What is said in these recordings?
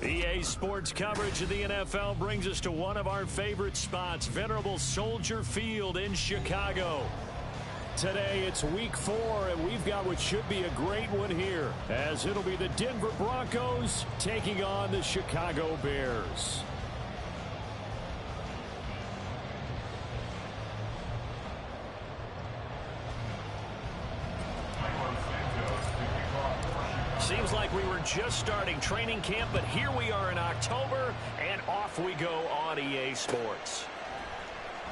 EA Sports coverage of the NFL brings us to one of our favorite spots, venerable Soldier Field in Chicago. Today it's week 4, and we've got what should be a great one here, as it'll be the Denver Broncos taking on the Chicago Bears. Seems like we were just starting training camp, but here we are in October, and off we go on EA Sports.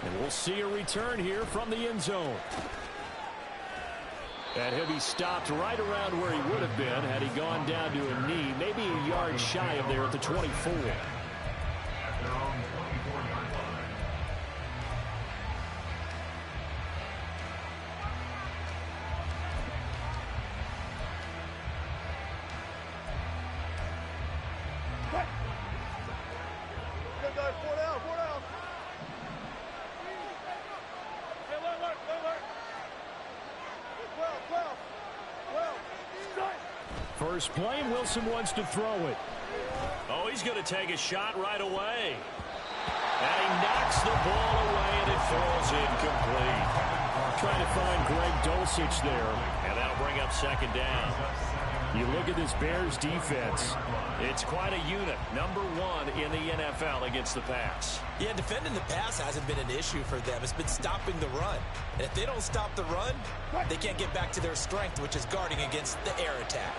And we'll see a return here from the end zone. And he'll be stopped right around where he would have been had he gone down to a knee, maybe a yard shy of there at the 24. First play, Wilson wants to throw it. Oh, he's going to take a shot right away. And he knocks the ball away, and it falls incomplete. Trying to find Greg Dulcich there, and that'll bring up second down. You look at this Bears defense. It's quite a unit. Number 1 in the NFL against the pass. Yeah, defending the pass hasn't been an issue for them. It's been stopping the run. And if they don't stop the run, they can't get back to their strength, which is guarding against the air attack.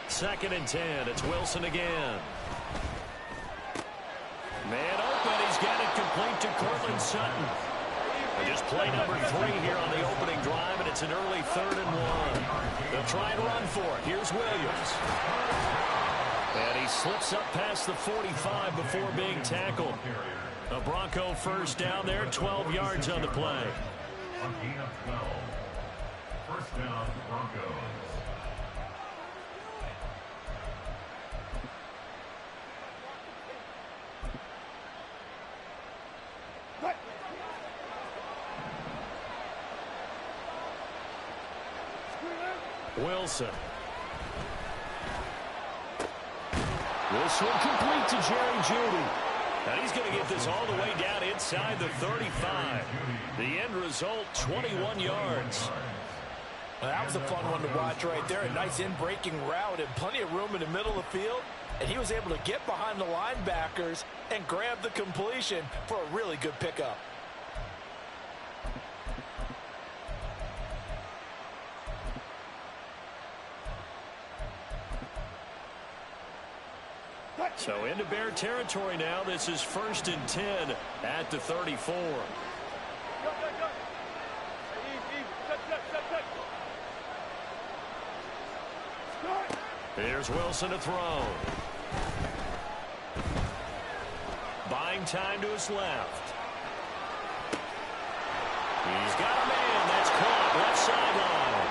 Second and 10. It's Wilson again. Man open. He's got it complete to Cortland Sutton. Just play number 3 here on the opening drive, and it's an early 3rd and 1. They'll try and run for it. Here's Williams. And he slips up past the 45 before being tackled. A Bronco first down there, 12 yards on the play. On gain of 12. First down, Broncos. Wilson. This one complete to Jerry Jeudy. And he's going to get this all the way down inside the 35. The end result, 21 yards. Well, that was a fun one to watch right there. A nice in-breaking route and plenty of room in the middle of the field. And he was able to get behind the linebackers and grab the completion for a really good pickup. So into Bear territory now. This is 1st and 10 at the 34. Here's Wilson to throw. Buying time to his left. He's got a man. That's caught left sideline.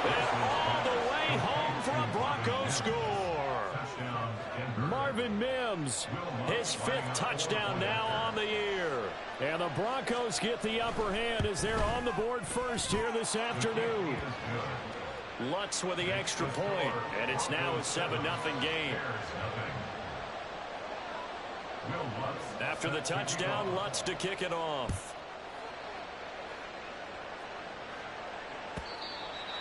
And all the way home for a Broncos score. Marvin Mims, his 5th touchdown now on the year. And the Broncos get the upper hand as they're on the board first here this afternoon. Lutz with the extra point, and it's now a 7-0 game. After the touchdown, Lutz to kick it off.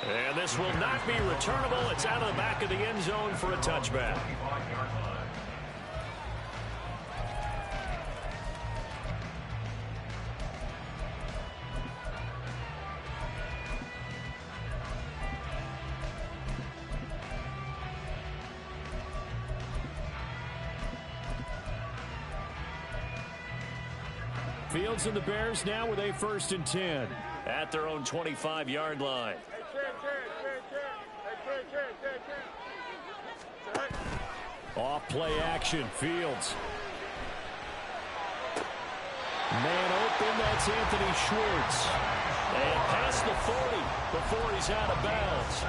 And this will not be returnable. It's out of the back of the end zone for a touchback. Fields and the Bears now with a 1st and 10 at their own 25-yard line. Off play action, Fields. Man open, that's Anthony Schwartz. And past the 40 before he's out of bounds.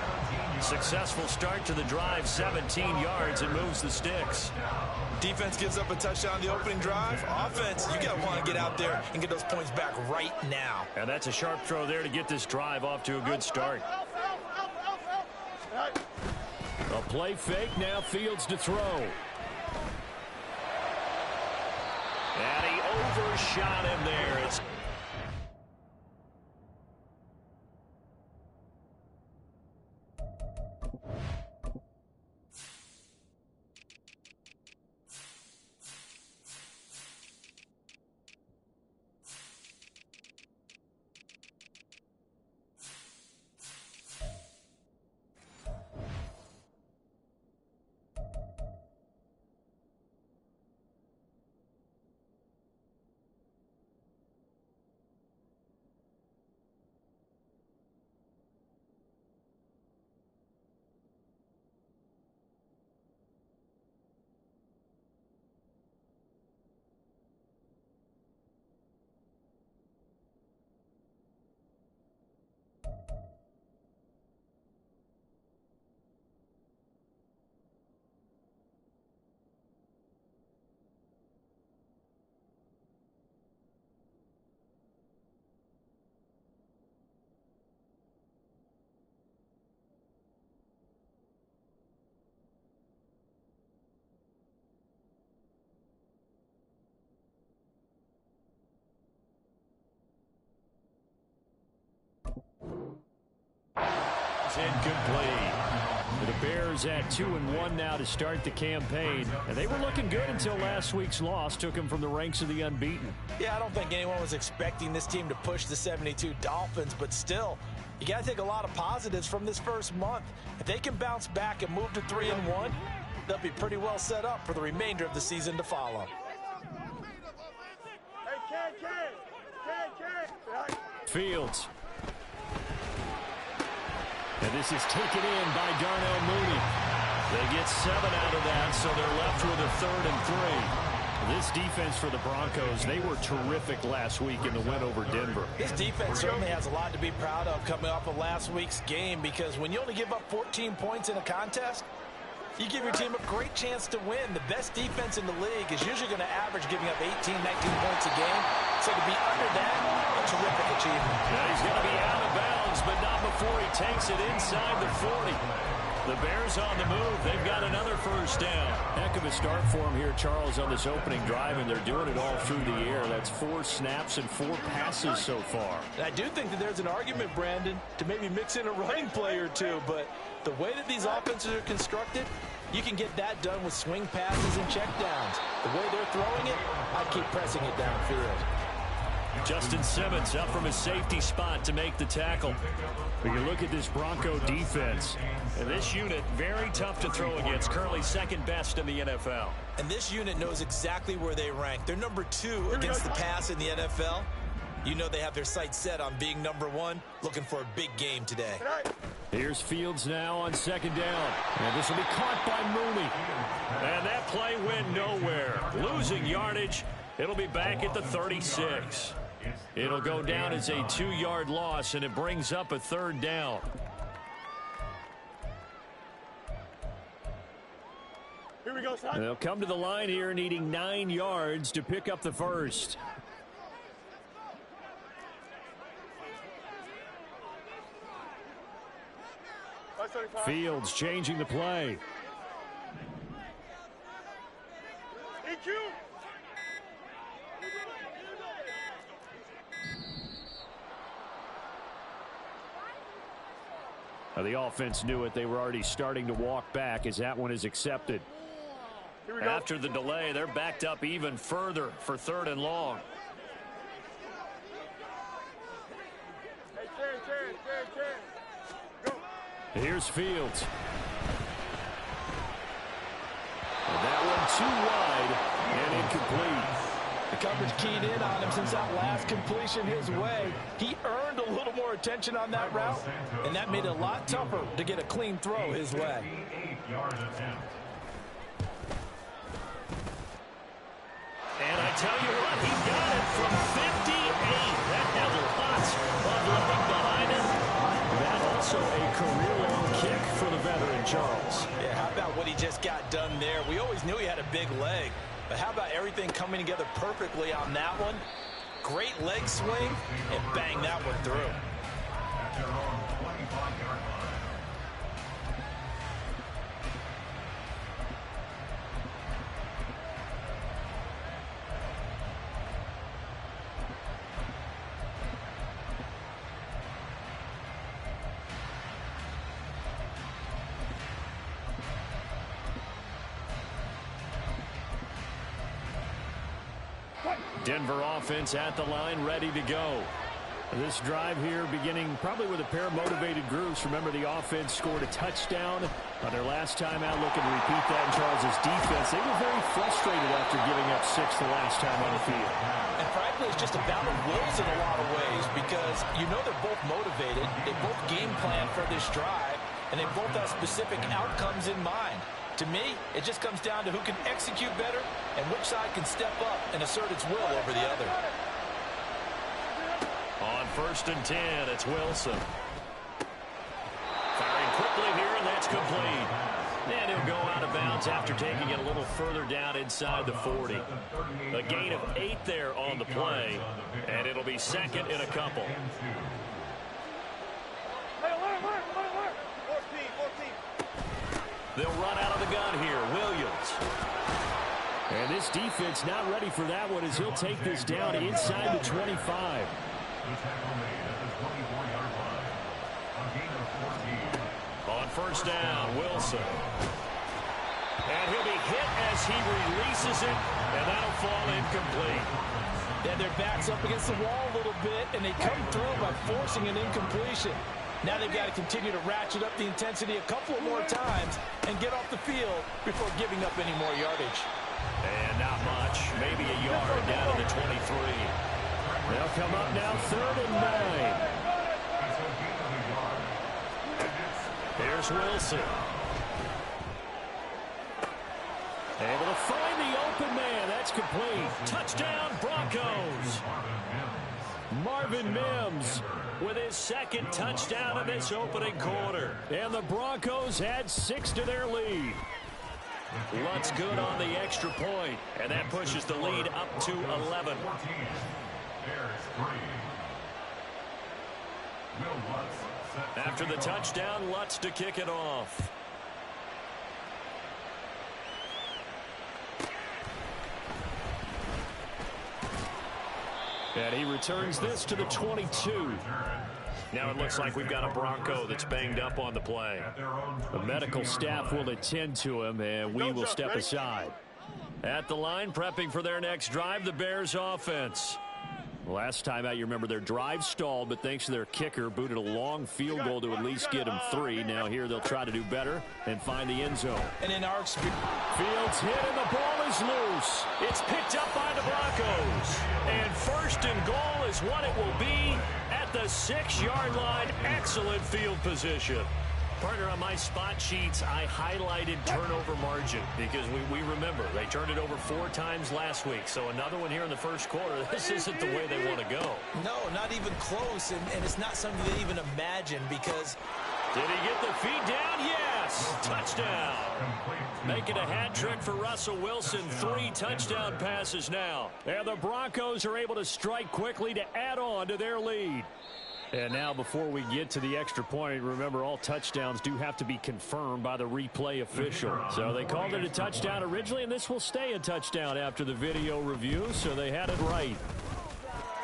Successful start to the drive, 17 yards, and moves the sticks. Defense gives up a touchdown the opening drive. Offense, you got to want to get out there and get those points back right now. And that's a sharp throw there to get this drive off to a good start. A play fake, now Fields to throw. And he overshot him there. It's incomplete. The Bears at 2-1 now to start the campaign. And they were looking good until last week's loss took them from the ranks of the unbeaten. Yeah, I don't think anyone was expecting this team to push the 72 Dolphins, but still, you got to take a lot of positives from this first month. If they can bounce back and move to 3-1, they'll be pretty well set up for the remainder of the season to follow. Fields. And this is taken in by Darnell Mooney. They get 7 out of that, so they're left with a 3rd and 3. This defense for the Broncos, they were terrific last week in the win over Denver. This defense certainly has a lot to be proud of coming off of last week's game, because when you only give up 14 points in a contest, you give your team a great chance to win. The best defense in the league is usually going to average giving up 18, 19 points a game. So to be under that, a terrific achievement. Now he's going to be out of bounds, but not before he takes it inside the 40. The Bears on the move. They've got another first down. Heck of a start for him here, Charles, on this opening drive, and they're doing it all through the air. That's 4 snaps and 4 passes so far. And I do think that there's an argument, Brandon, to maybe mix in a running play or two, but the way that these offenses are constructed, you can get that done with swing passes and checkdowns. The way they're throwing it, I'd keep pressing it downfield. Justin Simmons up from his safety spot to make the tackle. But you look at this Bronco defense, and this unit, very tough to throw against, currently 2nd best in the NFL. And this unit knows exactly where they rank. They're number 2 against the pass in the NFL. You know they have their sights set on being number 1, looking for a big game today. Here's Fields now on 2nd down. And this will be caught by Mooney. And that play went nowhere. Losing yardage. It'll be back at the 36. It'll go down as a 2-yard loss, and it brings up a 3rd down. Here we go, son. They'll come to the line here needing 9 yards to pick up the first. Fields changing the play. EQ. The offense knew it. They were already starting to walk back as that one is accepted. After the delay, they're backed up even further for 3rd and long. Here's Fields. And that one too wide and incomplete. The coverage keyed in on him since that last completion his way. He earned a little more attention on that route, and that made it a lot tougher to get a clean throw his way. And I tell you what, he got it from 58. That had lots of leg behind it. That also a career-long kick for the veteran, Charles. Yeah, how about what he just got done there? We always knew he had a big leg, but how about everything coming together perfectly on that one? Great leg swing, and bang that one through. Denver offense at the line, ready to go. This drive here beginning probably with a pair of motivated groups. Remember, the offense scored a touchdown on their last time out, looking to repeat that in Charles' defense. They were very frustrated after giving up 6 the last time on the field. And frankly, it's just a battle of wills in a lot of ways because you know they're both motivated. They both game plan for this drive, and they both have specific outcomes in mind. To me, it just comes down to who can execute better and which side can step up and assert its will over the other. On 1st and 10, it's Wilson. Firing quickly here, and that's complete. And he'll go out of bounds after taking it a little further down inside the 40. A gain of 8 there on the play, and it'll be second in a couple. They'll run out of the gun here. Williams. And this defense not ready for that one as he'll take this down inside the 25. On 1st down, Wilson. And he'll be hit as he releases it, and that'll fall incomplete. Yeah, their back's up against the wall a little bit, and they come through by forcing an incompletion. Now they've got to continue to ratchet up the intensity a couple of more times and get off the field before giving up any more yardage. And not much, maybe a yard down to the 23. They'll come up now 3rd and 9. Here's Wilson. Able to find the open man. That's complete. Touchdown, Broncos. Marvin Mims with his 2nd touchdown of this opening quarter. And the Broncos add 6 to their lead. Lutz good on the extra point, and that pushes the lead up to 11. After the touchdown, Lutz to kick it off. And he returns this to the 22. Now it looks like we've got a Bronco that's banged up on the play. The medical staff will attend to him, and we will step aside. At the line, prepping for their next drive, the Bears offense. Last time out, you remember their drive stalled, but thanks to their kicker, booted a long field goal to at least get them 3. Now here they'll try to do better and find the end zone. And in our experience, Fields hit and the ball is loose. It's picked up by the Broncos. And 1st and goal is what it will be at the 6-yard line. Excellent field position. Partner, on my spot sheets, I highlighted turnover margin because we remember they turned it over 4 times last week. So another one here in the 1st quarter. This isn't the way they want to go. No, not even close, and it's not something they even imagine because... Did he get the feet down? Yes! Touchdown! Making a hat trick for Russell Wilson. 3 touchdown passes now. And the Broncos are able to strike quickly to add on to their lead. And now before we get to the extra point, remember all touchdowns do have to be confirmed by the replay official. So they called it a touchdown originally, and this will stay a touchdown after the video review, so they had it right.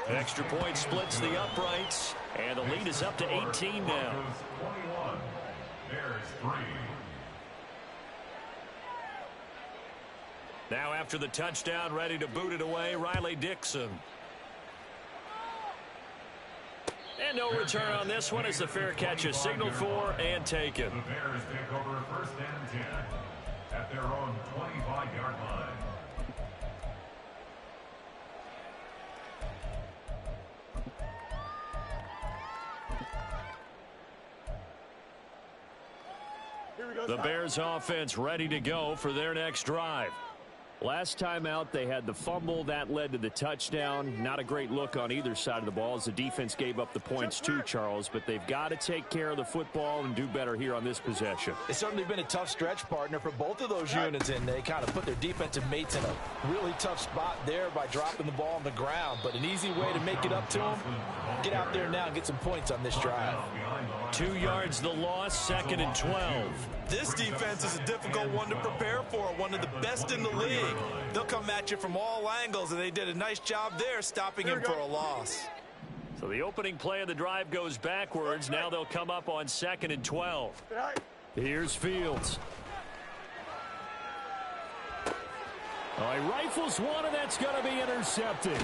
Extra point splits the uprights, and the lead is up to 18 now. Now after the touchdown, ready to boot it away, Riley Dixon. And no return on this one as the fair catch is signaled for and taken. The Bears take over 1st and 10 at their own 25-yard line. The Bears offense ready to go for their next drive. Last time out, they had the fumble. That led to the touchdown. Not a great look on either side of the ball as the defense gave up the points too, Charles. But they've got to take care of the football and do better here on this possession. It's certainly been a tough stretch, partner, for both of those units, and they kind of put their defensive mates in a really tough spot there by dropping the ball on the ground. But an easy way to make it up to them, get out there now and get some points on this drive. 2 yards the loss, 2nd and 12. This defense is a difficult one to prepare for, one of the best in the league. They'll come at you from all angles, and they did a nice job there stopping him for a loss. So the opening play of the drive goes backwards. Now they'll come up on 2nd and 12. Here's Fields. Oh, he rifles one, and that's going to be intercepted.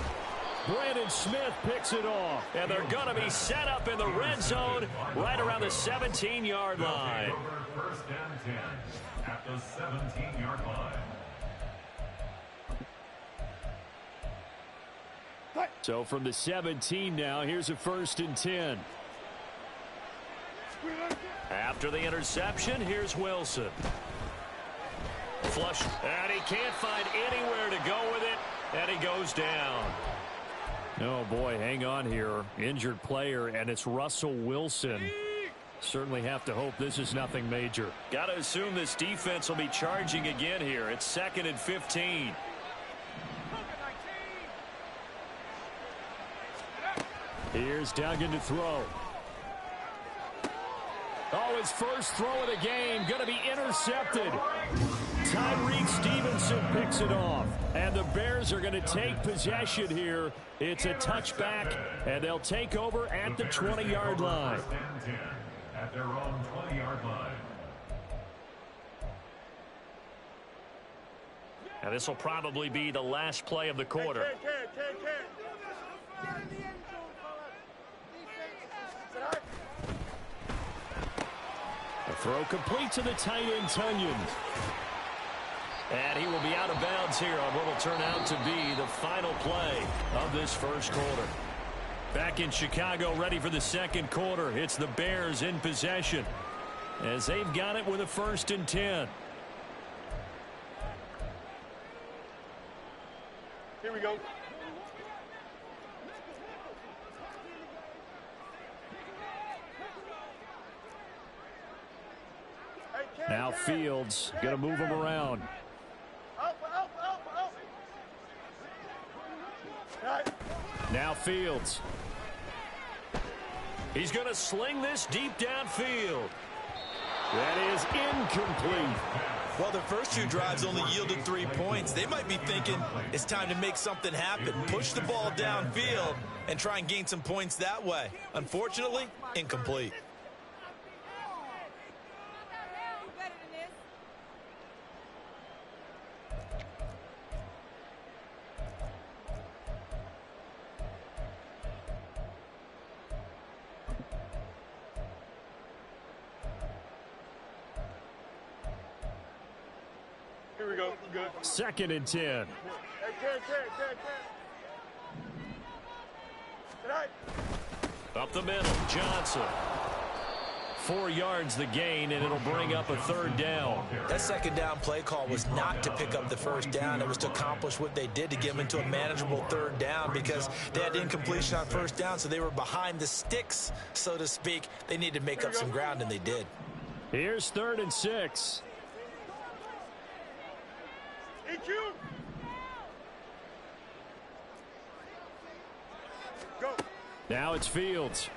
Brandon Smith picks it off. And they're going to be set up in the red zone right around the 17-yard line. First and 10 at the 17-yard line. So from the 17 now, here's a 1st and 10. After the interception, here's Wilson. Flush, and he can't find anywhere to go with it, and he goes down. Oh, boy, hang on here. Injured player, and it's Russell Wilson. Certainly have to hope this is nothing major. Got to assume this defense will be charging again here. It's 2nd and 15. Here's Duggan to throw. Oh, his first throw of the game going to be intercepted. Tyreek Stevenson picks it off. And the Bears are going to take possession here. It's a touchback, and they'll take over at the 20-yard line. At their own 20-yard line. And this will probably be the last play of the quarter. A throw complete to the tight end, Tunyon. And he will be out of bounds here on what will turn out to be the final play of this first quarter. Back in Chicago, ready for the second quarter. It's the Bears in possession as they've got it with a 1st and 10. Here we go. Now Fields going to move him around. Now Fields. He's going to sling this deep downfield. That is incomplete. Well, the first 2 drives only yielded 3 points. They might be thinking it's time to make something happen. Push the ball downfield and try and gain some points that way. Unfortunately, incomplete. Here we go. Good. 2nd and 10. Up the middle, Johnson. 4 yards the gain, and it'll bring up a 3rd down. That 2nd down play call was not to pick up the 1st down. It was to accomplish what they did to get them into a manageable 3rd down because they had incompletion on 1st down, so they were behind the sticks, so to speak. They needed to make up some ground, and they did. Here's 3rd and 6. Go. Now it's Fields.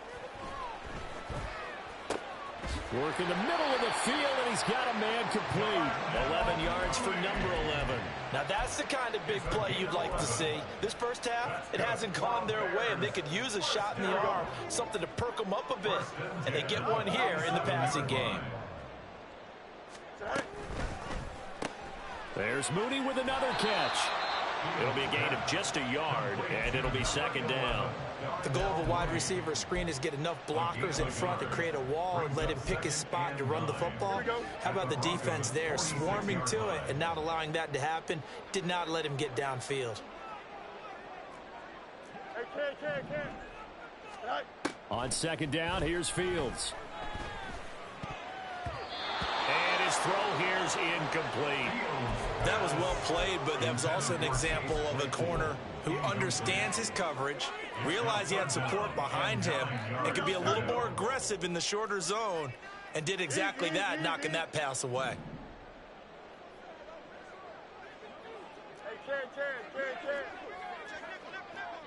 Work in the middle of the field, and he's got a man complete. 11 yards for number 11. Now that's the kind of big play you'd like to see. This first half, it hasn't gone their way, and they could use a shot in the arm, something to perk them up a bit. And they get one here in the passing game. There's Mooney with another catch. It'll be a gain of just a yard, and it'll be 2nd down. The goal of a wide receiver screen is get enough blockers in front to create a wall and let him pick his spot to run the football. How about the defense there, swarming to it and not allowing that to happen? Did not let him get downfield. On 2nd down, here's Fields. And his throw here's incomplete. That was well played, but that was also an example of a corner who understands his coverage, realized he had support behind him, and could be a little more aggressive in the shorter zone, and did exactly that, knocking that pass away.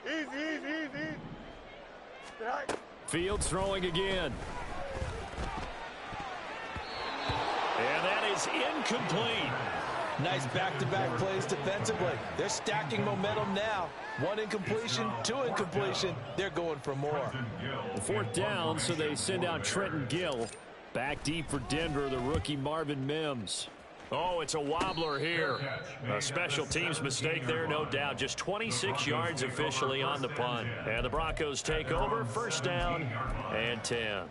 Easy. Fields throwing again. And that is incomplete. Nice back-to-back plays defensively. They're stacking momentum now. 1 incompletion, 2 incompletion. They're going for more. 4th down, so they send out Trenton Gill. Back deep for Denver, the rookie Marvin Mims. Oh, it's a wobbler here. A special teams mistake there, no doubt. Just 26 yards officially on the punt. And the Broncos take over. First down and 10.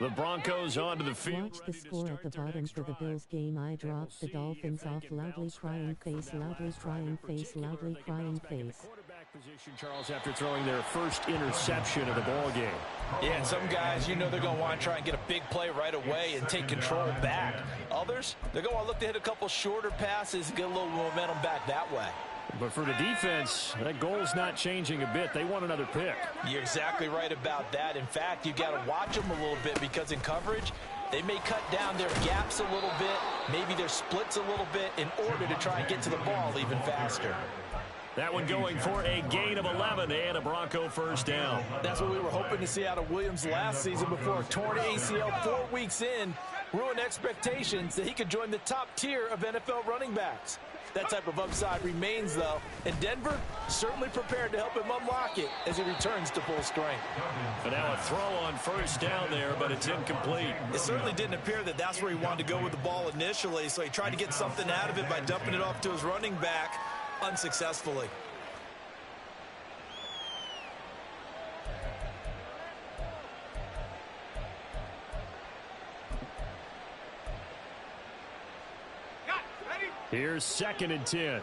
The Broncos onto the field. Watch the score at the bottom for the Bills game. I dropped the Dolphins off. Loudly crying face, loudly crying face, loudly crying face. Quarterback position, Charles, after throwing their first interception of the ball game. Yeah, and some guys, you know, they're going to want to try and get a big play right away and take control back. Others, they're going to want to look to hit a couple shorter passes and get a little momentum back that way. But for the defense, that goal's not changing a bit. They want another pick. You're exactly right about that. In fact, you've got to watch them a little bit because in coverage, they may cut down their gaps a little bit, maybe their splits a little bit in order to try and get to the ball even faster. That one going for a gain of 11 and a Bronco first down. That's what we were hoping to see out of Williams last season before a torn ACL 4 weeks in ruined expectations that he could join the top tier of NFL running backs. That type of upside remains, though, and Denver certainly prepared to help him unlock it as he returns to full strength. And now a throw on first down there, but it's incomplete. It certainly didn't appear that that's where he wanted to go with the ball initially, so he tried to get something out of it by dumping it off to his running back unsuccessfully. Here's 2nd and 10.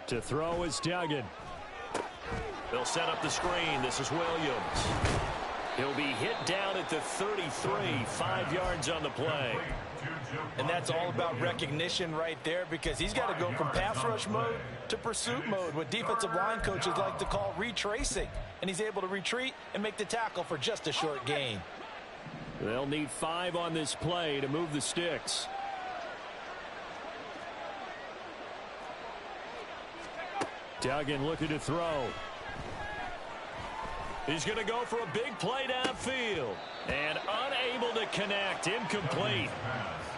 To throw is Duggan. They'll set up the screen. This is Williams. He'll be hit down at the 33, 5 yards on the play. And that's all about recognition right there because he's got to go from pass rush mode to pursuit mode, what defensive line coaches like to call retracing. And he's able to retreat and make the tackle for just a short gain. They'll need 5 on this play to move the sticks. Duggan looking to throw. He's going to go for a big play downfield. And unable to connect. Incomplete.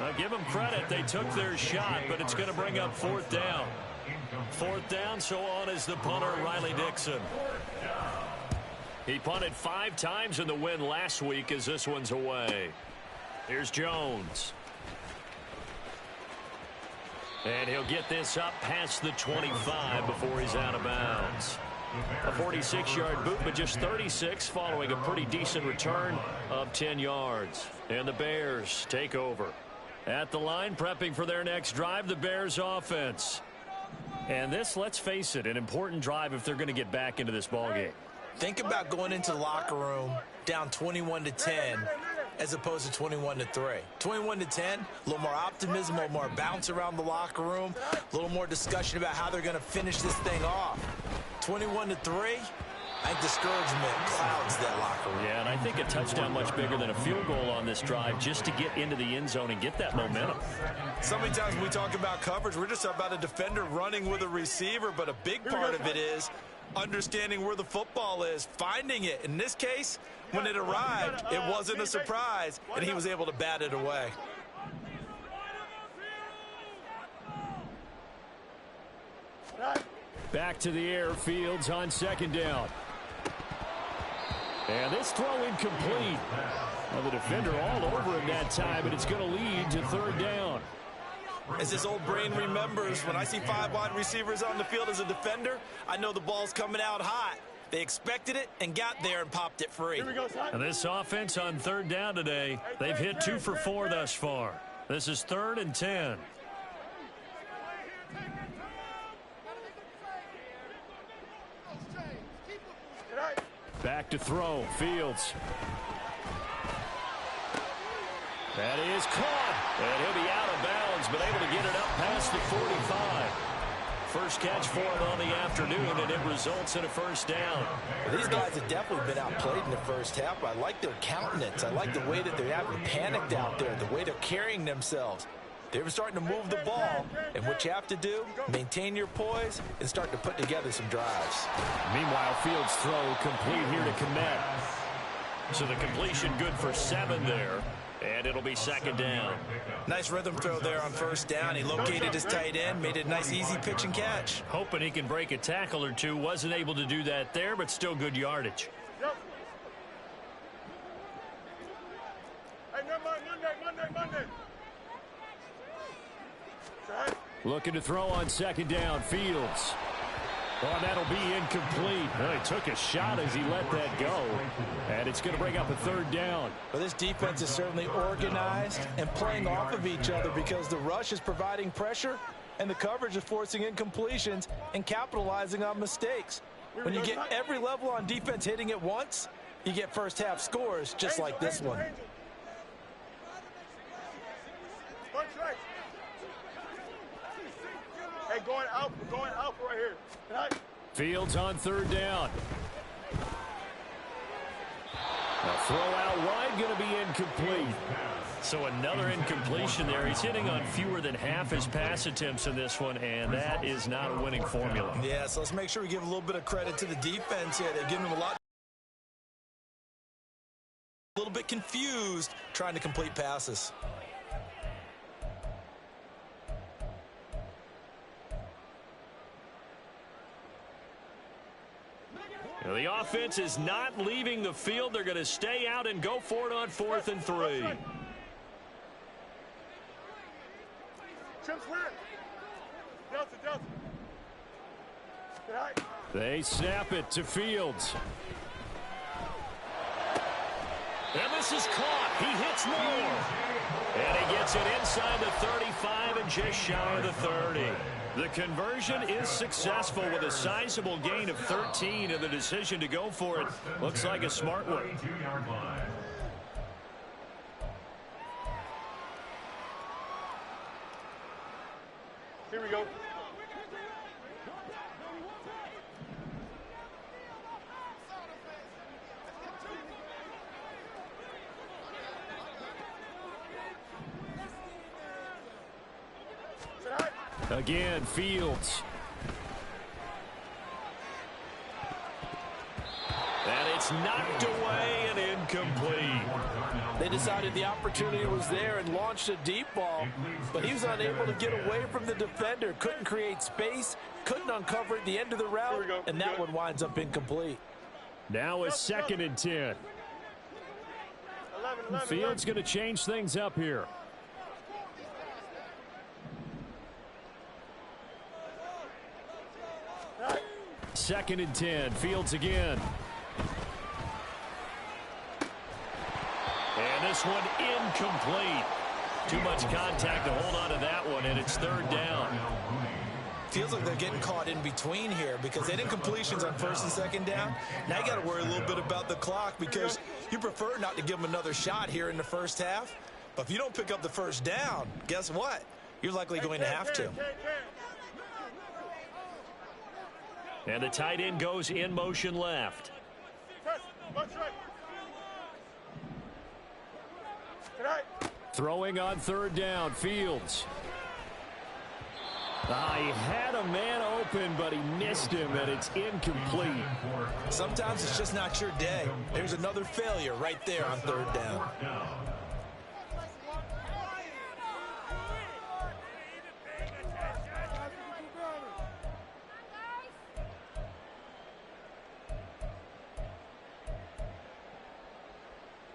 I'll give them credit. They took their shot, but it's going to bring up 4th down. 4th down, so on is the punter, Riley Dixon. He punted 5 times in the win last week as this one's away. Here's Jones. And he'll get this up past the 25 before he's out of bounds. A 46-yard boot, but just 36 following a pretty decent return of 10 yards. And the Bears take over. At the line, prepping for their next drive, the Bears offense. And this, let's face it, an important drive if they're going to get back into this ballgame. Think about going into the locker room down 21-10 as opposed to 21-3. 21-10, a little more optimism, a little more bounce around the locker room, a little more discussion about how they're going to finish this thing off. 21-3, I think discouragement clouds that locker room. Yeah, and I think a touchdown much bigger than a field goal on this drive just to get into the end zone and get that momentum. So many times when we talk about coverage, we're just about a defender running with a receiver, but a big part of it is understanding where the football is, finding it. In this case, when it arrived, it wasn't a surprise, and he was able to bat it away. Back to the air, Fields on 2nd down. And this throw incomplete. Well, the defender all over him that time, but it's going to lead to 3rd down. As his old brain remembers, when I see 5 wide receivers on the field as a defender, I know the ball's coming out hot. They expected it and got there and popped it free. And this offense on 3rd down today, they've hit 2 for 4 thus far. This is 3rd and 10. Back to throw, Fields. That is caught, and he'll be out of bounds, but able to get it up past the 45. First catch for him on the afternoon, and it results in a first down. Well, these guys have definitely been outplayed in the first half. I like their countenance. I like the way that they haven't panicked out there, the way they're carrying themselves. They were starting to move the ball, and what you have to do, maintain your poise and start to put together some drives. Meanwhile, Fields' throw complete here to Kmet. So the completion good for 7 there. And it'll be second down. Nice rhythm throw there on first down. He located his tight end, made it a nice easy pitch and catch. Hoping he can break a tackle or two. Wasn't able to do that there, but still good yardage. Yep. Hey, Monday. Looking to throw on second down. Fields. Oh, that'll be incomplete. Well, he took a shot as he let that go. And it's going to bring up a third down. Well, this defense is certainly organized and playing off of each other because the rush is providing pressure and the coverage is forcing incompletions and capitalizing on mistakes. When you get every level on defense hitting at once, you get first half scores just like this one. Hey, going out right here. Fields on third down. A throw out wide, going to be incomplete. So another incompletion there. He's hitting on fewer than half his pass attempts in this one, and that is not a winning formula. Yeah, so let's make sure we give a little bit of credit to the defense here. They've given him a little bit confused trying to complete passes. The offense is not leaving the field. They're going to stay out and go for it on 4th and 3. They snap it to Fields. And this is caught. He hits more. And he gets it inside the 35 and just shy of the 30. The conversion is successful with a sizable gain of 13, and the decision to go for it looks like a smart one. Here we go. Again, Fields. And it's knocked away and incomplete. They decided the opportunity was there and launched a deep ball, but he was unable to get away from the defender. Couldn't create space, couldn't uncover at the end of the route, and that one winds up incomplete. Now a 2nd and 10. Fields going to change things up here. Second and 10. Fields again. And this one incomplete. Too much contact to hold on to that one, and it's 3rd down. Feels like they're getting caught in between here because they did completions on 1st and 2nd down. Now you got to worry a little bit about the clock because you prefer not to give them another shot here in the first half. But if you don't pick up the 1st down, guess what? You're likely going to have to. And the tight end goes in motion left. Throwing on 3rd down, Fields. He had a man open, but he missed him, and it's incomplete. Sometimes it's just not your day. There's another failure right there on 3rd down.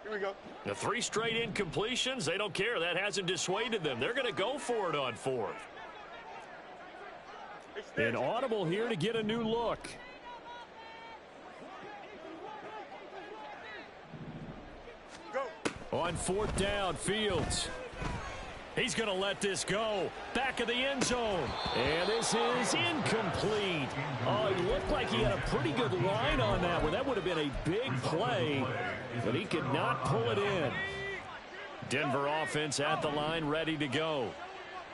Here we go. The 3 straight incompletions, they don't care. That hasn't dissuaded them. They're going to go for it on 4th. An audible here to get a new look. Go. On 4th down, Fields. He's going to let this go. Back of the end zone. And this is incomplete. Oh, he looked like he had a pretty good line on that one. That would have been a big play, but he could not pull it in. Denver offense at the line, ready to go.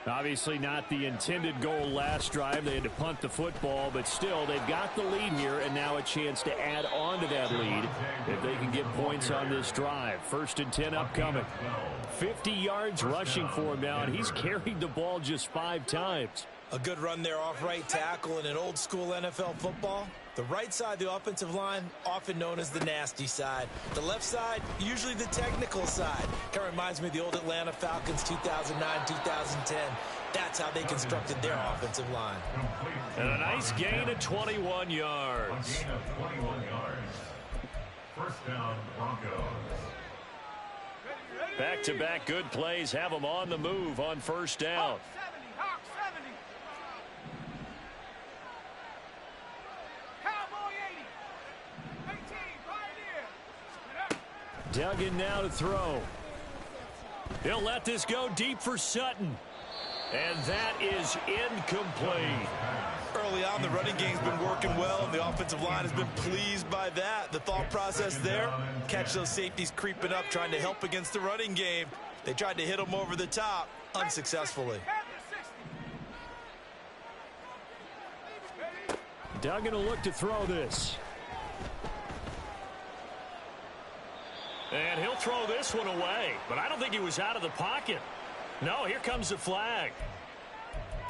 Obviously not the intended goal last drive. They had to punt the football, but still, they've got the lead here, and now a chance to add on to that lead if they can get points on this drive. 1st and 10 upcoming. 50 yards rushing for him now, and he's carried the ball just 5 times. A good run there off right tackle in an old school NFL football. The right side of the offensive line, often known as the nasty side. The left side, usually the technical side. Kind of reminds me of the old Atlanta Falcons 2009, 2010. That's how they constructed their offensive line. And a nice gain of 21 yards. A gain of 21 yards. First down, Broncos. Back-to-back good plays have them on the move on first down. Hawk 70. Cowboy 80. 18, Pioneer. Duggan now to throw. He'll let this go deep for Sutton. And that is incomplete. Early on, the running game's been working well, and the offensive line has been pleased by that. The thought process there, catch those safeties creeping up, trying to help against the running game. They tried to hit them over the top, unsuccessfully. Duggan will look to throw this. And he'll throw this one away, but I don't think he was out of the pocket. No, here comes the flag.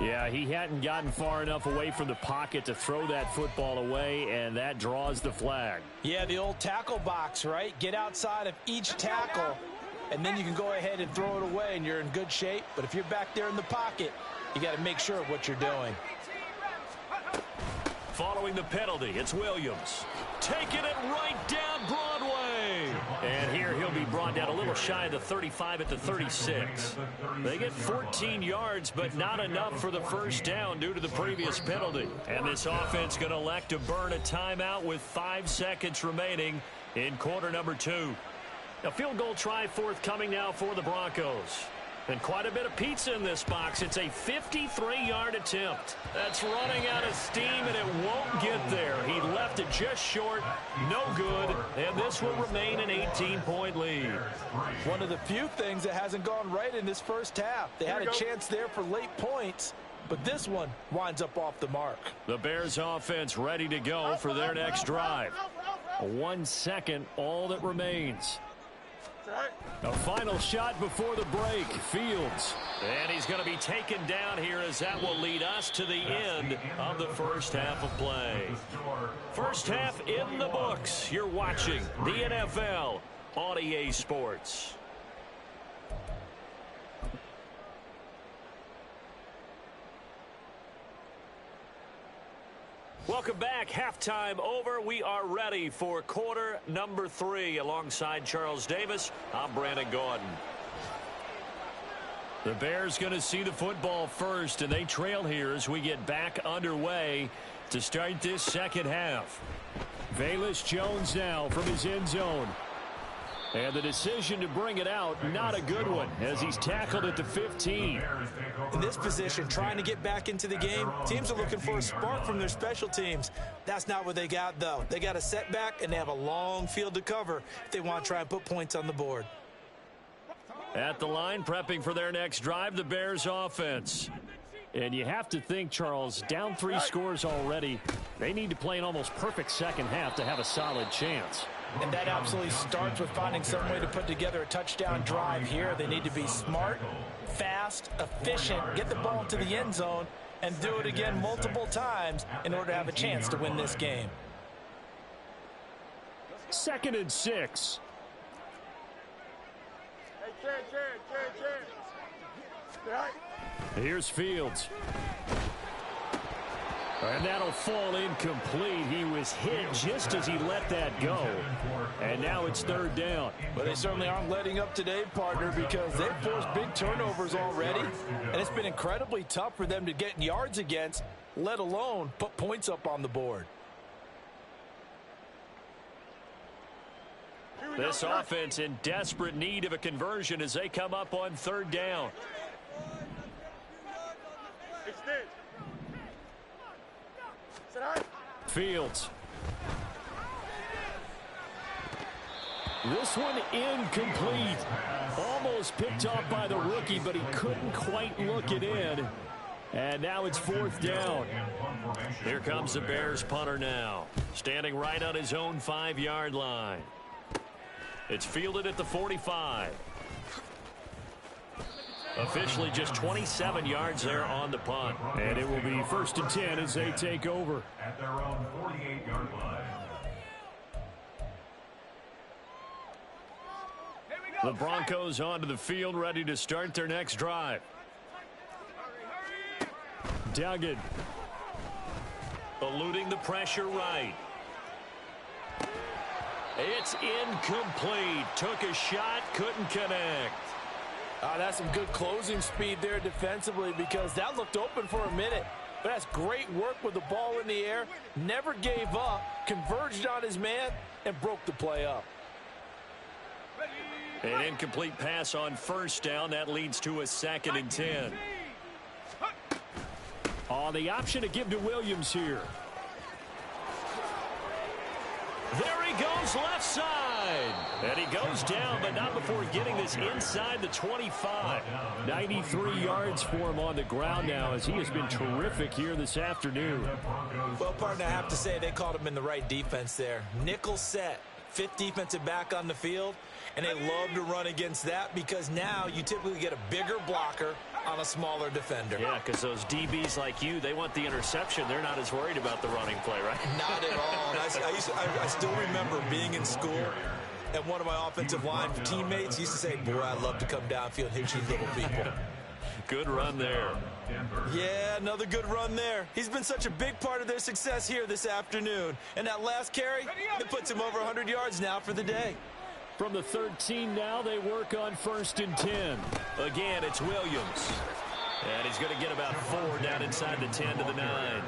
Yeah, he hadn't gotten far enough away from the pocket to throw that football away, and that draws the flag. Yeah, the old tackle box, right? Get outside of each tackle, and then you can go ahead and throw it away, and you're in good shape. But if you're back there in the pocket, you got to make sure of what you're doing. Following the penalty, it's Williams. Taking it right down Broadway. And here he'll be brought down a little shy of the 35 at the 36. They get 14 yards, but not enough for the first down due to the previous penalty. And this offense going to elect to burn a timeout with 5 seconds remaining in quarter number 2. A field goal try forthcoming now for the Broncos. And quite a bit of pizza in this box. It's a 53-yard attempt. That's running out of steam, and it won't get there. He left it just short. No good. And this will remain an 18-point lead. One of the few things that hasn't gone right in this first half. They had a chance there for late points, but this one winds up off the mark. The Bears offense ready to go for their next drive. 1 second, all that remains. A final shot before the break. Fields. And he's going to be taken down here as that will lead us to the end of the first half of play. First half in the books. You're watching the NFL on EA Sports. Welcome back. Halftime over. We are ready for quarter number 3. Alongside Charles Davis, I'm Brandon Gordon. The Bears going to see the football first, and they trail here as we get back underway to start this second half. Velus Jones now from his end zone. And the decision to bring it out, not a good one, as he's tackled at the 15. In this position, trying to get back into the game, teams are looking for a spark from their special teams. That's not what they got, though. They got a setback, and they have a long field to cover if they want to try and put points on the board. At the line, prepping for their next drive, the Bears offense. And you have to think, Charles, down 3 scores already. They need to play an almost perfect second half to have a solid chance. And that absolutely starts with finding some way to put together a touchdown drive here. They need to be smart, fast, efficient, get the ball into the end zone, and do it again multiple times in order to have a chance to win this game. 2nd and 6. Hey, Chad. Here's Fields. And that'll fall incomplete. He was hit just as he let that go. And now it's 3rd down. But they certainly aren't letting up today, partner, because they've forced big turnovers already. And it's been incredibly tough for them to get yards against, let alone put points up on the board. This offense in desperate need of a conversion as they come up on 3rd down. Fields. This one incomplete. Almost picked off by the rookie, but he couldn't quite look it in. And now it's 4th down. Here comes the Bears punter now. Standing right on his own 5-yard line. It's fielded at the 45. Officially just 27 yards there on the punt. And it will be 1st and 10 as they take over. At their own 48-yard line. The Broncos onto the field, ready to start their next drive. Duggan. Eluding the pressure right. It's incomplete. Took a shot, couldn't connect. That's some good closing speed there defensively, because that looked open for a minute. But that's great work with the ball in the air. Never gave up, converged on his man, and broke the play up. An incomplete pass on 1st down. That leads to a 2nd and 10. The option to give to Williams here. There he goes, left side. And he goes down, but not before getting this inside the 25. 93 yards for him on the ground now, as he has been terrific here this afternoon. Well, partner, I have to say they called him in the right defense there. Nickel set, 5th defensive back on the field, and they love to run against that, because now you typically get a bigger blocker on a smaller defender. Yeah, because those DBs like you, they want the interception. They're not as worried about the running play, right? Not at all. I still remember being in school, and one of my offensive line teammates used to say, boy, I'd love to come downfield and hit you little people. Good run there. Yeah, another good run there. He's been such a big part of their success here this afternoon. And that last carry, it puts him over 100 yards now for the day. From the 13 now, they work on 1st and 10. Again, it's Williams. And he's going to get about 4 down inside the 10 to the 9.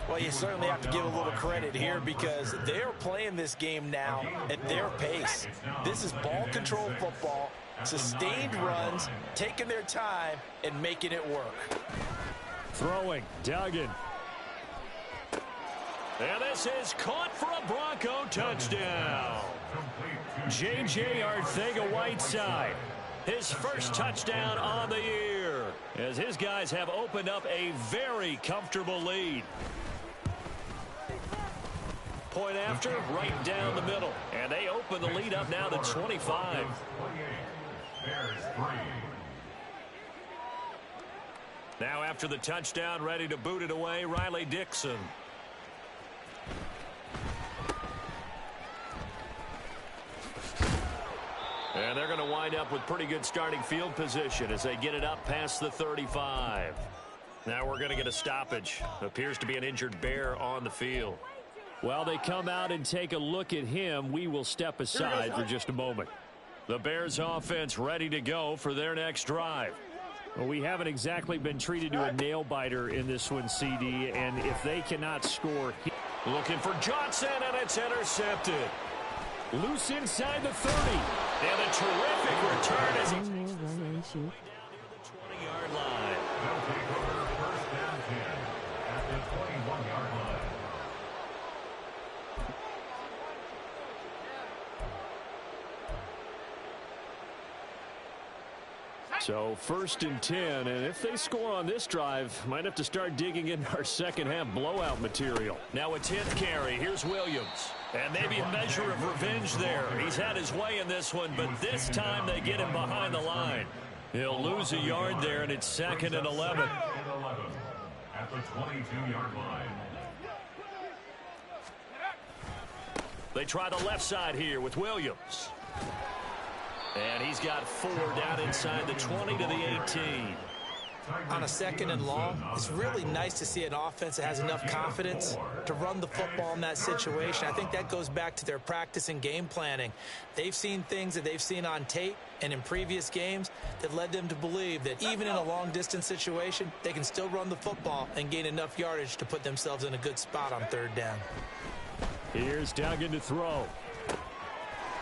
Well, you certainly have to give a little credit here, because they're playing this game now at their pace. This is ball control football, sustained runs, taking their time, and making it work. Throwing, Duggan. And this is caught for a Bronco touchdown. J.J. Arcega-Whiteside, his first touchdown on the year, as his guys have opened up a very comfortable lead. Point after, right down the middle. And they open the lead up now to 25. Now after the touchdown, ready to boot it away, Riley Dixon. And they're going to wind up with pretty good starting field position as they get it up past the 35. Now we're going to get a stoppage. Appears to be an injured Bear on the field. Well, they come out and take a look at him. We will step aside for just a moment. The Bears offense ready to go for their next drive. Well, we haven't exactly been treated to a nail-biter in this one, CD, and if they cannot score... Looking for Johnson, and it's intercepted. Loose inside the 30. And a terrific return as he One more run and shoot. 20-yard line. They'll take over 1st down 10 at the 21-yard line. So 1st and 10, and if they score on this drive, might have to start digging in our second half blowout material. Now a 10th carry. Here's Williams. And maybe a measure of revenge there. He's had his way in this one, but this time they get him behind the line. He'll lose a yard there, and it's 2nd and 11. At the 22-yard line. They try the left side here with Williams. And he's got 4 down inside the 20 to the 18. On a 2nd and long, it's really nice to see an offense that has enough confidence to run the football in that situation. I think that goes back to their practice and game planning. They've seen things that they've seen on tape and in previous games that led them to believe that even in a long-distance situation, they can still run the football and gain enough yardage to put themselves in a good spot on 3rd down. Here's Duggan to throw.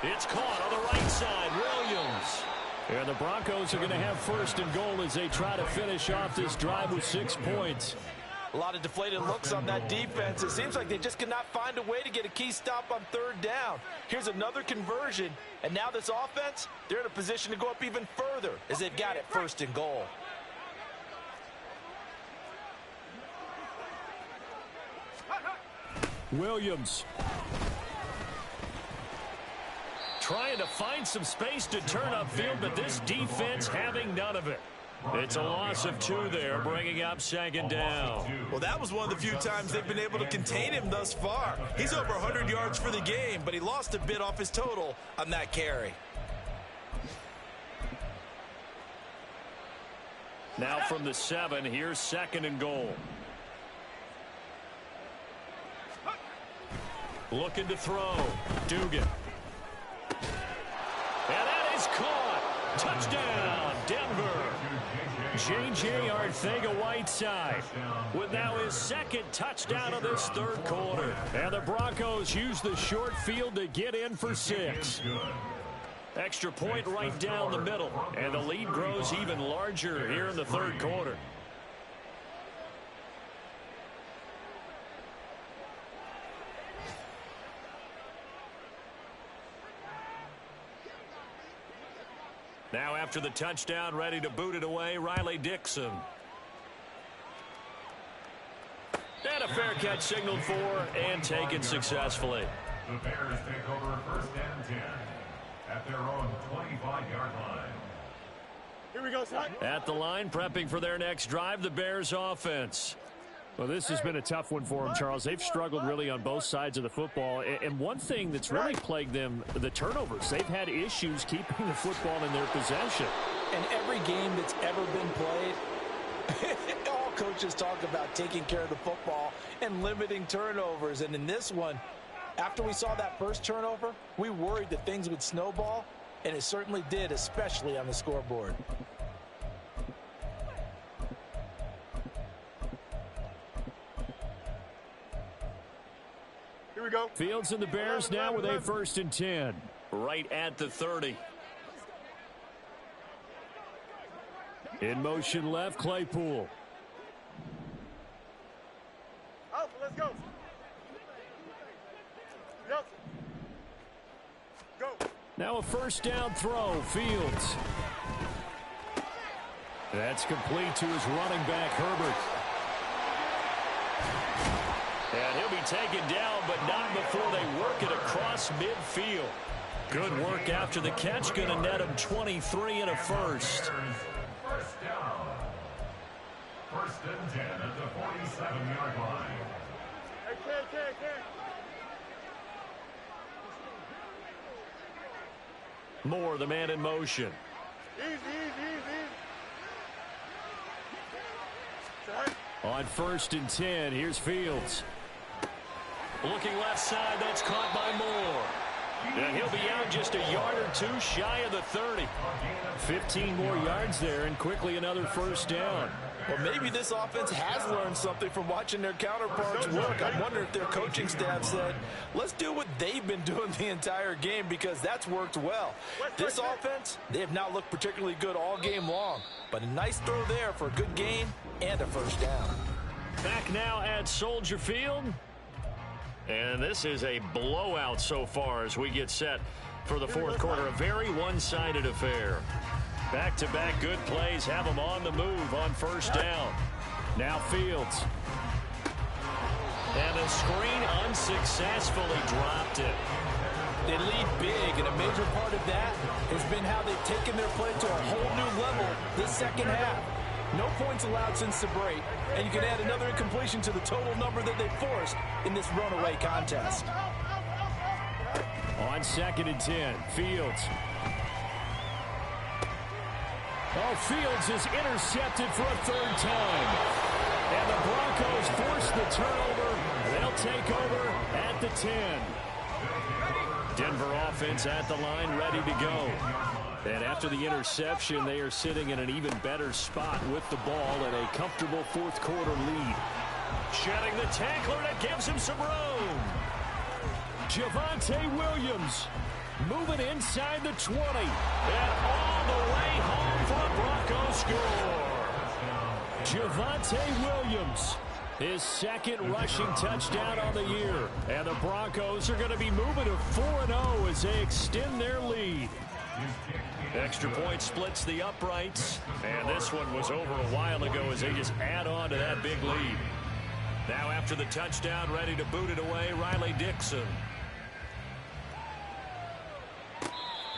It's caught on the right side. Williams. And the Broncos are going to have 1st and goal as they try to finish off this drive with 6 points. A lot of deflated looks on that defense. It seems like they just cannot find a way to get a key stop on 3rd down. Here's another conversion, and now this offense, they're in a position to go up even further as they've got it 1st and goal. Williams. Trying to find some space to turn upfield, but this defense having none of it. It's a loss of 2 there, bringing up second down. Well, that was one of the few times they've been able to contain him thus far. He's over 100 yards for the game, but he lost a bit off his total on that carry. Now from the 7, here's second and goal. Looking to throw. Dugan. And that is caught. Touchdown, Denver. J.J. Arcega-Whiteside with now his second touchdown of this third quarter. And the Broncos use the short field to get in for 6. Extra point right down the middle. And the lead grows even larger here in the third quarter. Now after the touchdown, ready to boot it away, Riley Dixon. And a fair catch signaled for and taken successfully. The Bears take over first and 10 at their own 25-yard line. Here we go, son. At the line, prepping for their next drive, the Bears offense. Well, this has been a tough one for them, Charles. They've struggled really on both sides of the football. And one thing that's really plagued them, the turnovers. They've had issues keeping the football in their possession. And every game that's ever been played, all coaches talk about taking care of the football and limiting turnovers. And in this one, after we saw that first turnover, we worried that things would snowball, and it certainly did, especially on the scoreboard. Here we go. Fields and the Bears now with a first and 10. Right at the 30. In motion left, Claypool. Alpha, let's go. Yep. Go. Now a first down throw, Fields. That's complete to his running back, Herbert. And he'll be taken down, but not before they work it across midfield. Good work after the catch. Going to net him 23 and a first. First down. First and 10 at the 47-yard line. Hey, Ken. Moore, the man in motion. Easy. Son. On first and 10, here's Fields. Looking left side, that's caught by Moore. And he'll be out just a yard or two shy of the 30. 15 more yards there, and quickly another first down. Well, maybe this offense has learned something from watching their counterparts work. I wonder if their coaching staff said, let's do what they've been doing the entire game, because that's worked well. This offense, they have not looked particularly good all game long, but a nice throw there for a good gain and a first down. Back now at Soldier Field. And this is a blowout so far as we get set for the fourth quarter. A very one-sided affair. Back-to-back good plays have them on the move on first down. Now Fields. And the screen unsuccessfully dropped it. They lead big, and a major part of that has been how they've taken their play to a whole new level this second half. No points allowed since the break, and you can add another incompletion to the total number that they forced in this runaway contest. On second and 10, Fields. Oh, Fields is intercepted for a third time. And the Broncos force the turnover. They'll take over at the 10. Denver offense at the line, ready to go. And after the interception, they are sitting in an even better spot with the ball and a comfortable fourth quarter lead. Shedding the tackler that gives him some room. Javonte Williams moving inside the 20. And all the way home for a Bronco score. Javonte Williams, his second rushing touchdown on the year. And the Broncos are going to be moving to 4-0 as they extend their lead. Extra point splits the uprights. And this one was over a while ago as they just add on to that big lead. Now after the touchdown, ready to boot it away, Riley Dixon. Fair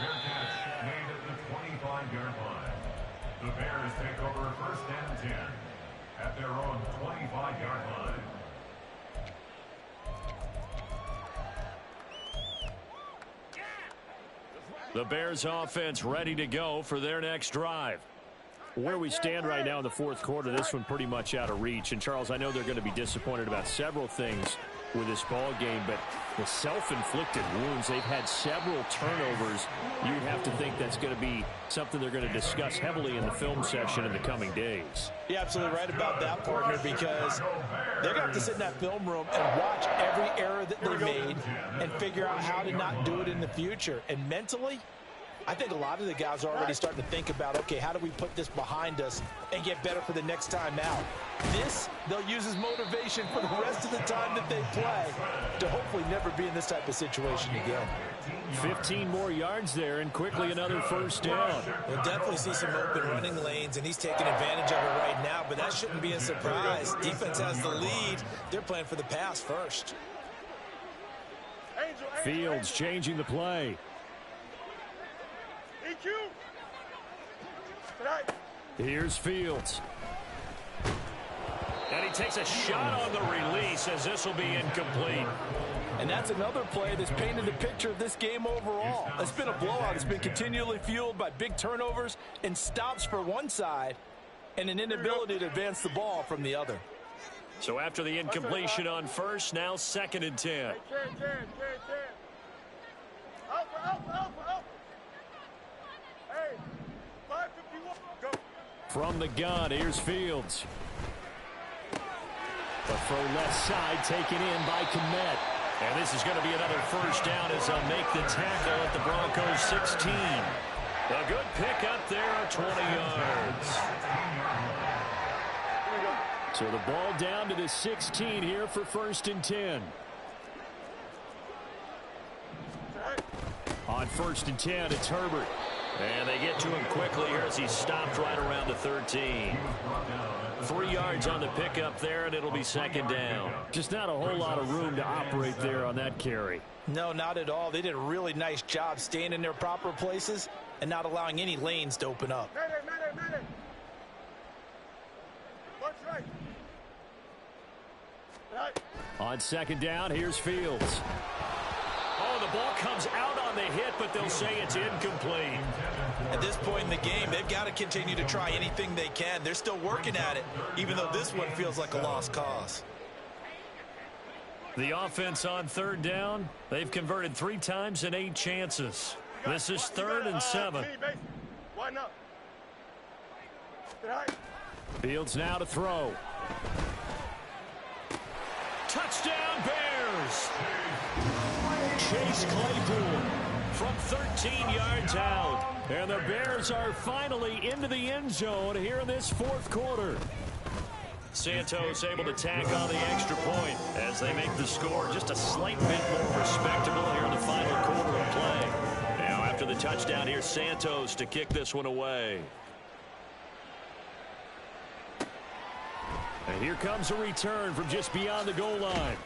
catch made at the 25-yard line. The Bears take over 1st and 10 at their own 25-yard line. The Bears offense ready to go for their next drive. Where we stand right now in the fourth quarter, this one pretty much out of reach. And, Charles, I know they're going to be disappointed about several things with this ball game, but the self-inflicted wounds, they've had several turnovers. You have to think that's going to be something they're going to discuss heavily in the film session in the coming days. You're absolutely right about that, partner, because they're going to have to sit in that film room and watch every error that they made and figure out how to not do it in the future. And mentally, I think a lot of the guys are already starting to think about, okay, how do we put this behind us and get better for the next time out? This, they'll use as motivation for the rest of the time that they play to hopefully never be in this type of situation again. 15 more yards there, and quickly another first down. We'll definitely see some open running lanes, and he's taking advantage of it right now, but that shouldn't be a surprise. Defense has the lead. They're playing for the pass first. Fields changing the play. Here's Fields. And he takes a shot on the release as this will be incomplete. And that's another play that's painted the picture of this game overall. It's been a blowout. It's been continually fueled by big turnovers and stops for one side and an inability to advance the ball from the other. So after the incompletion on first, now 2nd and 10. From the gun, here's Fields. The throw left side taken in by Kmet. And this is going to be another first down as they'll make the tackle at the Broncos 16. A good pick up there of 20 yards. So the ball down to the 16 here for 1st and 10. On 1st and 10, it's Herbert. And they get to him quickly here as he stopped right around the 13. 3 yards on the pickup there, and it'll be 2nd down. Just not a whole lot of room to operate there on that carry. No, not at all. They did a really nice job staying in their proper places and not allowing any lanes to open up. On 2nd down, here's Fields. Oh, the ball comes out on the hit, but they'll say it's incomplete. At this point in the game, they've got to continue to try anything they can. They're still working at it, even though this one feels like a lost cause. The offense on 3rd down, they've converted 3 times in 8 chances. This is 3rd and 7. Fields now to throw. Touchdown, Bears! Chase Claypool from 13 yards out. And the Bears are finally into the end zone here in this 4th quarter. Santos able to tack on the extra point as they make the score just a slight bit more respectable here in the final quarter of play. Now after the touchdown, here's Santos to kick this one away. And here comes a return from just beyond the goal line.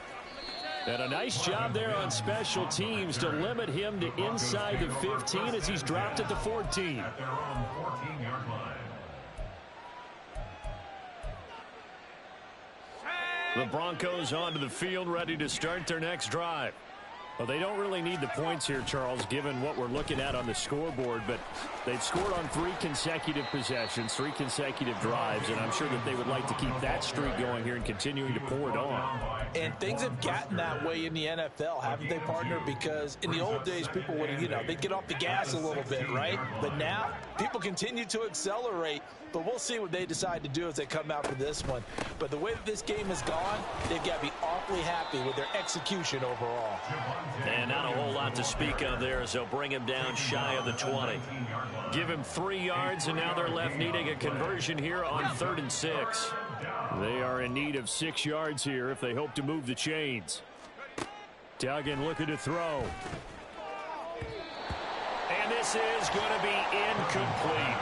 And a nice job there on special teams to limit him to inside the 15 as he's dropped at the 14. At their own 14-yard line. The Broncos onto the field ready to start their next drive. Well, they don't really need the points here, Charles, given what we're looking at on the scoreboard, but they've scored on 3 consecutive possessions, 3 consecutive drives, and I'm sure that they would like to keep that streak going here and continuing to pour it on. And things have gotten that way in the NFL, haven't they, partner? Because in the old days, people would, they'd get off the gas a little bit, right? But now, people continue to accelerate, but we'll see what they decide to do as they come out for this one. But the way that this game has gone, they've got to be awfully happy with their execution overall. And not a whole lot to speak of there as they'll bring him down shy of the 20. Give him 3 yards, and now they're left needing a conversion here on 3rd and 6. They are in need of 6 yards here if they hope to move the chains. Duggan looking to throw. And this is going to be incomplete.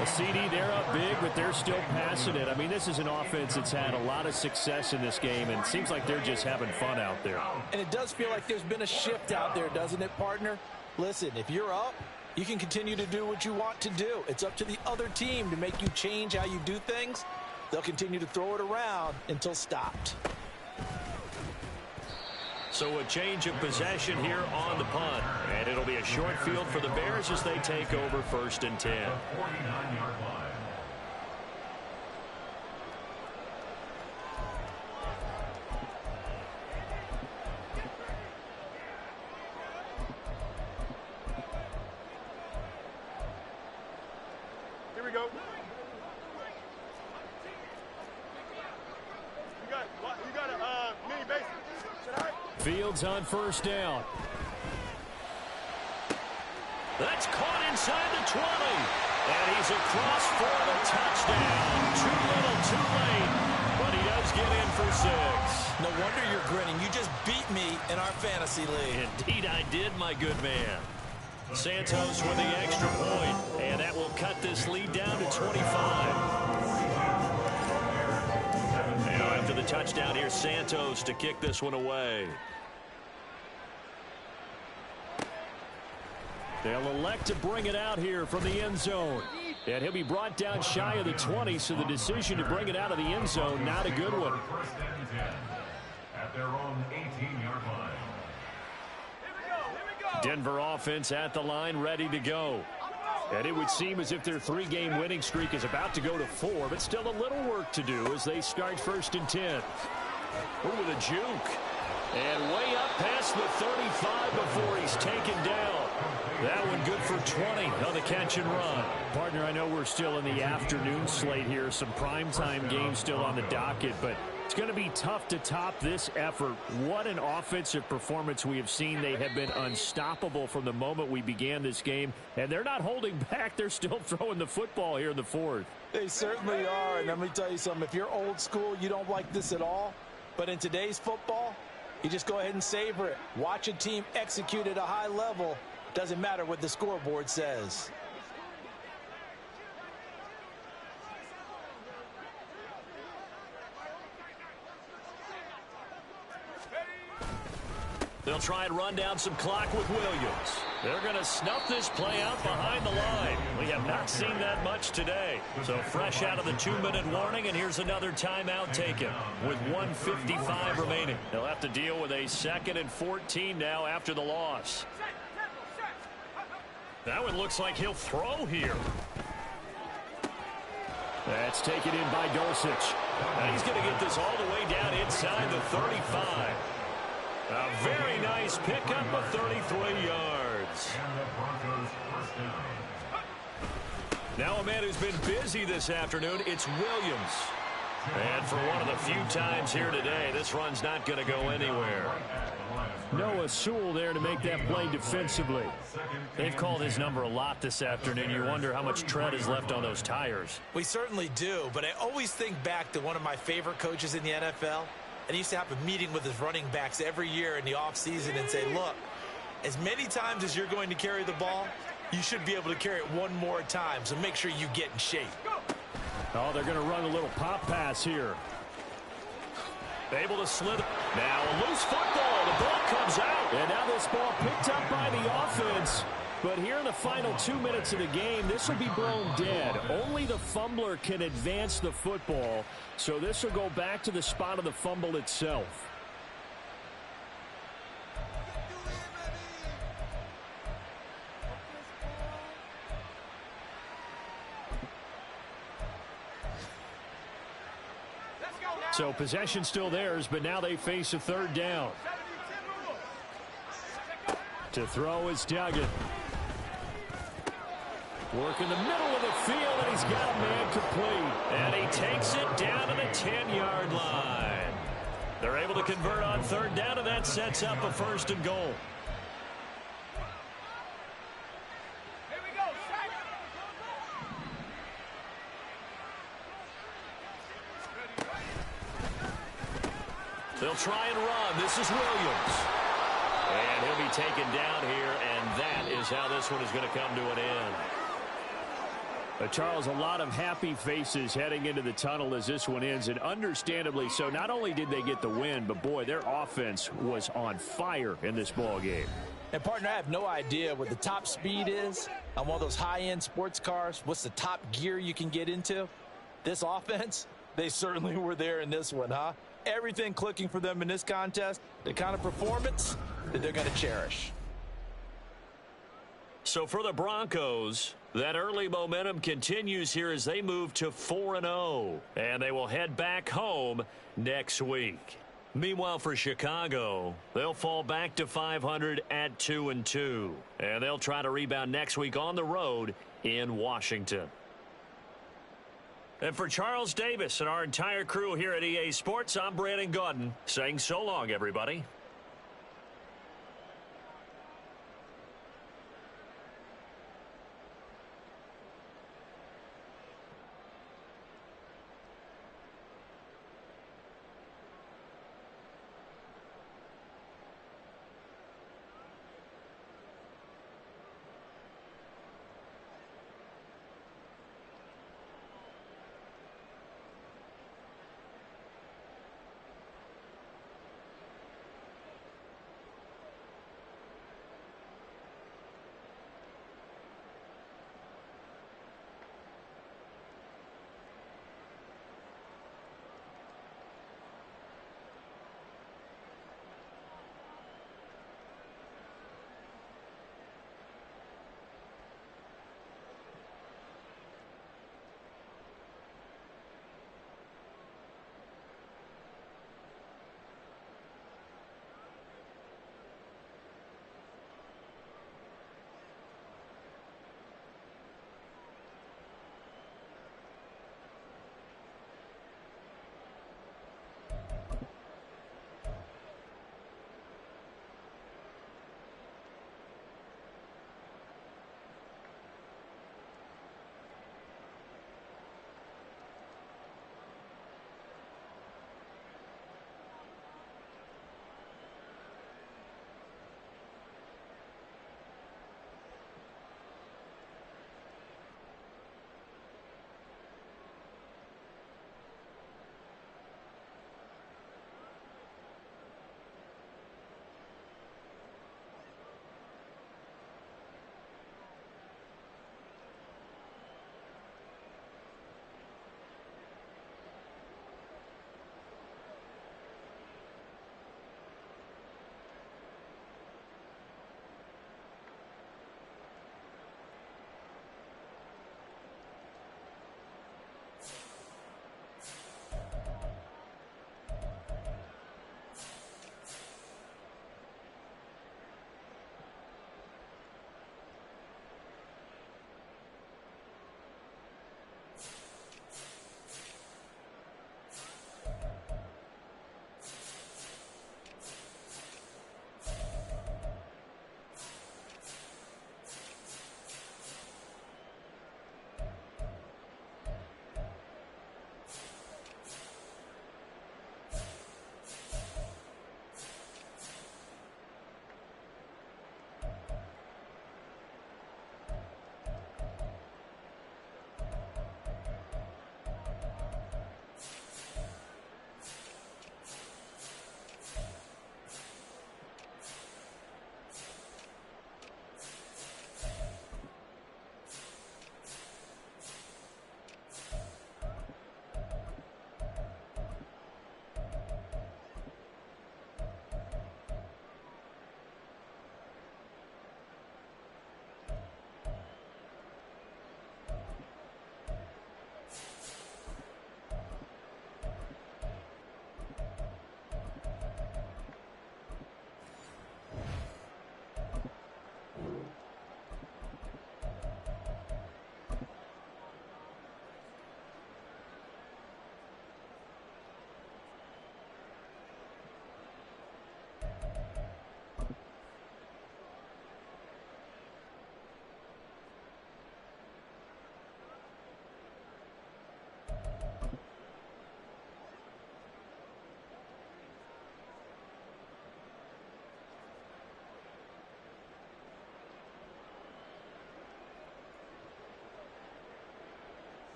A CD, they're up big, but they're still passing it. I mean, this is an offense that's had a lot of success in this game, and it seems like they're just having fun out there. And it does feel like there's been a shift out there, doesn't it, partner? Listen, if you're up, You can continue to do what you want to do. It's up to the other team to make you change how you do things. They'll continue to throw it around until stopped. So a change of possession here on the punt. And it'll be a short field for the Bears as they take over 1st and 10. 49-yard line. Here we go. You got a mini basic. Should I? Fields on 1st down. That's caught inside the 20. And he's across for the touchdown. Too little, too late. But he does get in for 6. No wonder you're grinning. You just beat me in our fantasy league. Indeed I did, my good man. Santos with the extra point. And that will cut this lead down to 25. Now after the touchdown, here's Santos to kick this one away. They'll elect to bring it out here from the end zone. And he'll be brought down shy of the 20, so the decision to bring it out of the end zone, not a good one. 1st and 10 at their own 18-yard line. Denver offense at the line, ready to go. And it would seem as if their 3-game winning streak is about to go to 4, but still a little work to do as they start 1st and 10. Ooh, with a juke. And way up past the 35 before he's taken down. That one good for 20 on the catch and run. Partner, I know we're still in the afternoon slate here. Some primetime games still on the docket, but it's going to be tough to top this effort. What an offensive performance we have seen. They have been unstoppable from the moment we began this game, and they're not holding back. They're still throwing the football here in the 4th. They certainly are, and let me tell you something. If you're old school, you don't like this at all. But in today's football, you just go ahead and savor it. Watch a team execute at a high level. Doesn't matter what the scoreboard says. They'll try and run down some clock with Williams. They're going to snuff this play out behind the line. We have not seen that much today. So fresh out of the 2-minute warning, and here's another timeout taken with 1:55 remaining. They'll have to deal with a 2nd and 14 now after the loss. That one looks like he'll throw here. That's taken in by Dulcich. Now he's going to get this all the way down inside the 35. A very nice pickup of 33 yards. And the Broncos 1st down. Now a man who's been busy this afternoon, it's Williams. And for one of the few times here today, this run's not going to go anywhere. Noah Sewell there to make that play defensively. They've called his number a lot this afternoon. You wonder how much tread is left on those tires. We certainly do, but I always think back to one of my favorite coaches in the NFL. And he used to have a meeting with his running backs every year in the offseason and say, look, as many times as you're going to carry the ball, you should be able to carry it one more time, so make sure you get in shape. Oh, they're going to run a little pop pass here. Able to slither. Now a loose football. The ball comes out. And now this ball picked up by the offense. But here in the final 2 minutes of the game, this will be blown dead. Only the fumbler can advance the football. So this will go back to the spot of the fumble itself. So possession still theirs, but now they face a 3rd down. To throw is Duggan. Work in the middle of the field, and he's got a man complete. And he takes it down to the 10-yard line. They're able to convert on 3rd down, and that sets up a 1st and goal. They'll try and run. This is Williams. And he'll be taken down here, and that is how this one is going to come to an end. Charles, a lot of happy faces heading into the tunnel as this one ends, and understandably so. Not only did they get the win, but boy, their offense was on fire in this ball game. And, partner, I have no idea what the top speed is on one of those high-end sports cars. What's the top gear you can get into? This offense, they certainly were there in this one, huh? Everything clicking for them in this contest, the kind of performance that they're going to cherish. So for the Broncos, that early momentum continues here as they move to 4-0, and they will head back home next week. Meanwhile, for Chicago, they'll fall back to 500 at 2-2, and they'll try to rebound next week on the road in Washington. And for Charles Davis and our entire crew here at EA Sports, I'm Brandon Gaudin saying so long, everybody.